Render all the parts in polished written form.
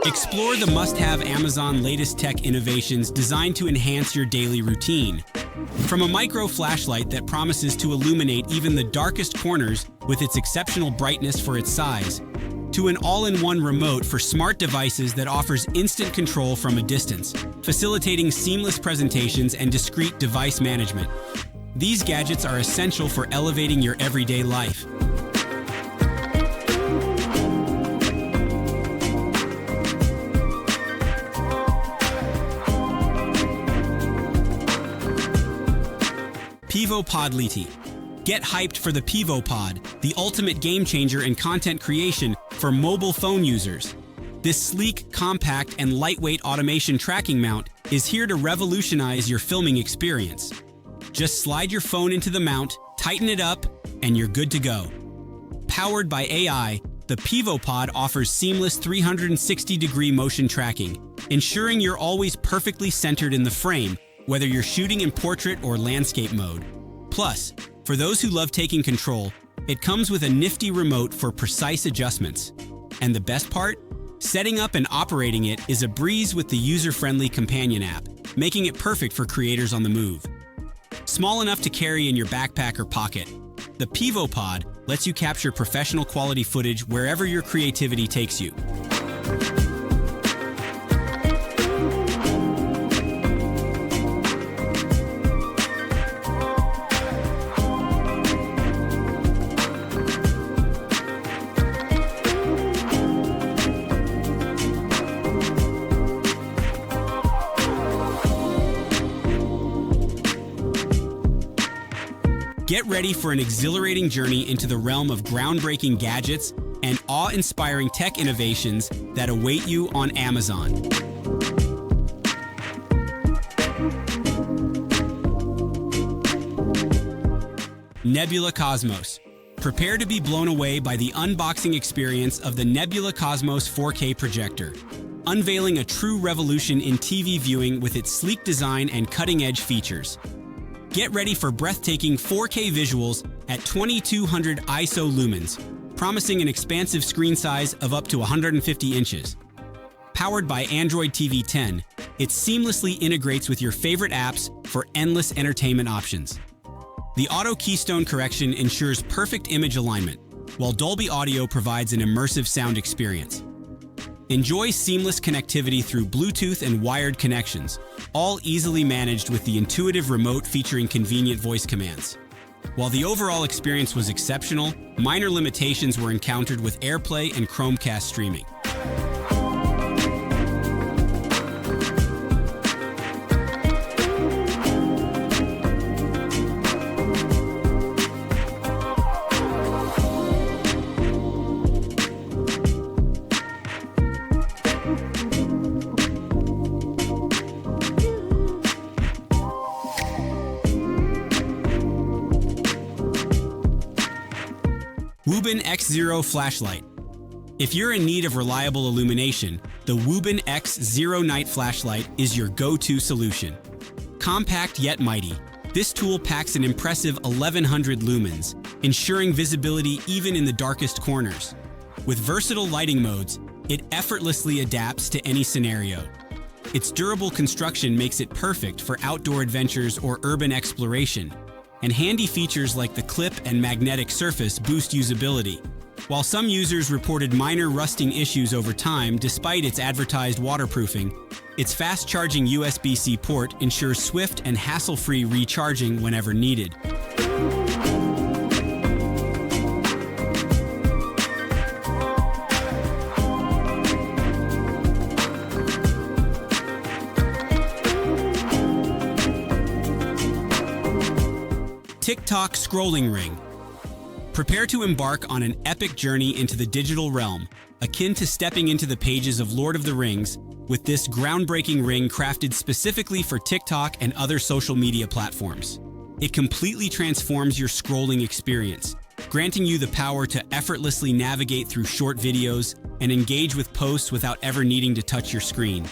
Explore the must-have Amazon latest tech innovations designed to enhance your daily routine. From a micro flashlight that promises to illuminate even the darkest corners with its exceptional brightness for its size, to an all-in-one remote for smart devices that offers instant control from a distance, facilitating seamless presentations and discreet device management. These gadgets are essential for elevating your everyday life. PIVO Pod LITE. Get hyped for the PIVO Pod, the ultimate game changer in content creation for mobile phone users. This sleek, compact, and lightweight automation tracking mount is here to revolutionize your filming experience. Just slide your phone into the mount, tighten it up, and you're good to go. Powered by AI, the PIVO Pod offers seamless 360-degree motion tracking, ensuring you're always perfectly centered in the frame, whether you're shooting in portrait or landscape mode. Plus, for those who love taking control, it comes with a nifty remote for precise adjustments. And the best part? Setting up and operating it is a breeze with the user-friendly companion app, making it perfect for creators on the move. Small enough to carry in your backpack or pocket, the PIVO Pod lets you capture professional quality footage wherever your creativity takes you. Get ready for an exhilarating journey into the realm of groundbreaking gadgets and awe-inspiring tech innovations that await you on Amazon. Nebula Cosmos. Prepare to be blown away by the unboxing experience of the Nebula Cosmos 4K projector, unveiling a true revolution in TV viewing with its sleek design and cutting-edge features. Get ready for breathtaking 4K visuals at 2200 ISO lumens, promising an expansive screen size of up to 150 inches. Powered by Android TV 10, it seamlessly integrates with your favorite apps for endless entertainment options. The auto keystone correction ensures perfect image alignment, while Dolby Audio provides an immersive sound experience. Enjoy seamless connectivity through Bluetooth and wired connections, all easily managed with the intuitive remote featuring convenient voice commands. While the overall experience was exceptional, minor limitations were encountered with AirPlay and Chromecast streaming. WUBEN X0 Flashlight. If you're in need of reliable illumination, the WUBEN X0 Night Flashlight is your go-to solution. Compact yet mighty, this tool packs an impressive 1100 lumens, ensuring visibility even in the darkest corners. With versatile lighting modes, it effortlessly adapts to any scenario. Its durable construction makes it perfect for outdoor adventures or urban exploration, and handy features like the clip and magnetic surface boost usability. While some users reported minor rusting issues over time despite its advertised waterproofing, its fast-charging USB-C port ensures swift and hassle-free recharging whenever needed. CHEERTOK Scrolling Ring. Prepare to embark on an epic journey into the digital realm, akin to stepping into the pages of Lord of the Rings, with this groundbreaking ring crafted specifically for TikTok and other social media platforms. It completely transforms your scrolling experience, granting you the power to effortlessly navigate through short videos and engage with posts without ever needing to touch your screen.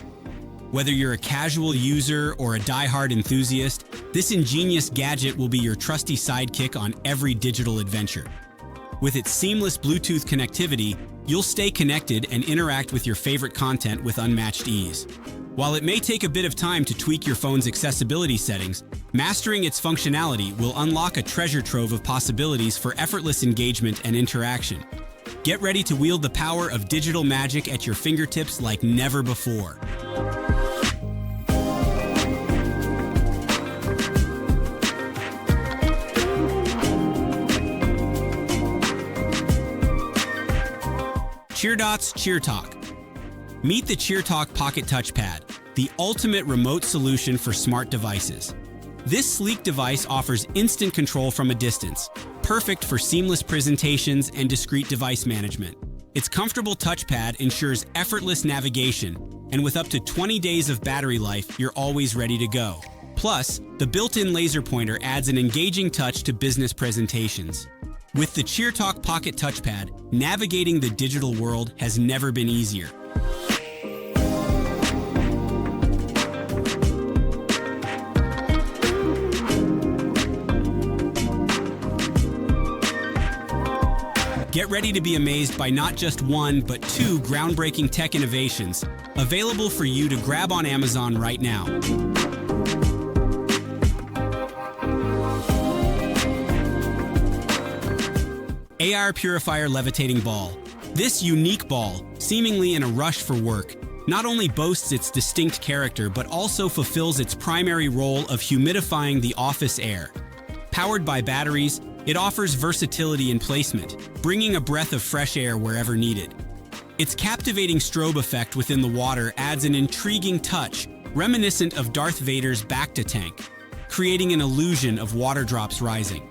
Whether you're a casual user or a die-hard enthusiast, this ingenious gadget will be your trusty sidekick on every digital adventure. With its seamless Bluetooth connectivity, You'll stay connected and interact with your favorite content with unmatched ease. While it may take a bit of time to tweak your phone's accessibility settings, mastering its functionality will unlock a treasure trove of possibilities for effortless engagement and interaction. Get ready to wield the power of digital magic at your fingertips like never before. CHEERDOTS CHEERTOK. Meet the CHEERTOK Pocket Touchpad, the ultimate remote solution for smart devices. This sleek device offers instant control from a distance, perfect for seamless presentations and discrete device management. Its comfortable touchpad ensures effortless navigation, and with up to 20 days of battery life, you're always ready to go. Plus, the built-in laser pointer adds an engaging touch to business presentations. With the CHEERTOK Pocket Touchpad, navigating the digital world has never been easier. Get ready to be amazed by not just one, but two groundbreaking tech innovations, available for you to grab on Amazon right now. AR Purifier Levitating Ball. This unique ball, seemingly in a rush for work, not only boasts its distinct character but also fulfills its primary role of humidifying the office air. Powered by batteries, it offers versatility in placement, bringing a breath of fresh air wherever needed. Its captivating strobe effect within the water adds an intriguing touch, reminiscent of Darth Vader's Bacta tank, creating an illusion of water drops rising.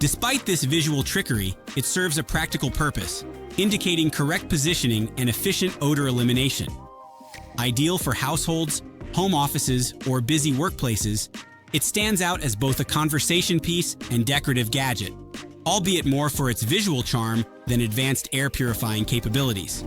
Despite this visual trickery, it serves a practical purpose, indicating correct positioning and efficient odor elimination. Ideal for households, home offices, or busy workplaces, it stands out as both a conversation piece and decorative gadget, albeit more for its visual charm than advanced air purifying capabilities.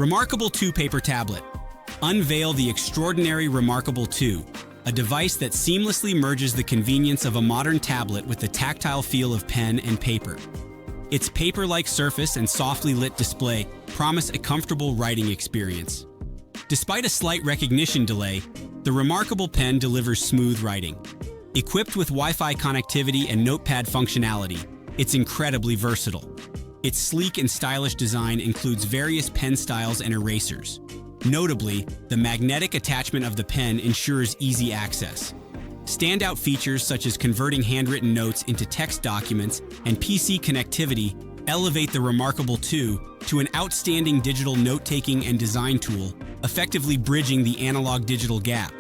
Remarkable 2 Paper Tablet. Unveil the extraordinary Remarkable 2, a device that seamlessly merges the convenience of a modern tablet with the tactile feel of pen and paper. Its paper-like surface and softly lit display promise a comfortable writing experience. Despite a slight recognition delay, the Remarkable Pen delivers smooth writing. Equipped with Wi-Fi connectivity and notepad functionality, it's incredibly versatile. Its sleek and stylish design includes various pen styles and erasers. Notably, the magnetic attachment of the pen ensures easy access. Standout features such as converting handwritten notes into text documents and PC connectivity elevate the Remarkable 2 to an outstanding digital note-taking and design tool, effectively bridging the analog-digital gap.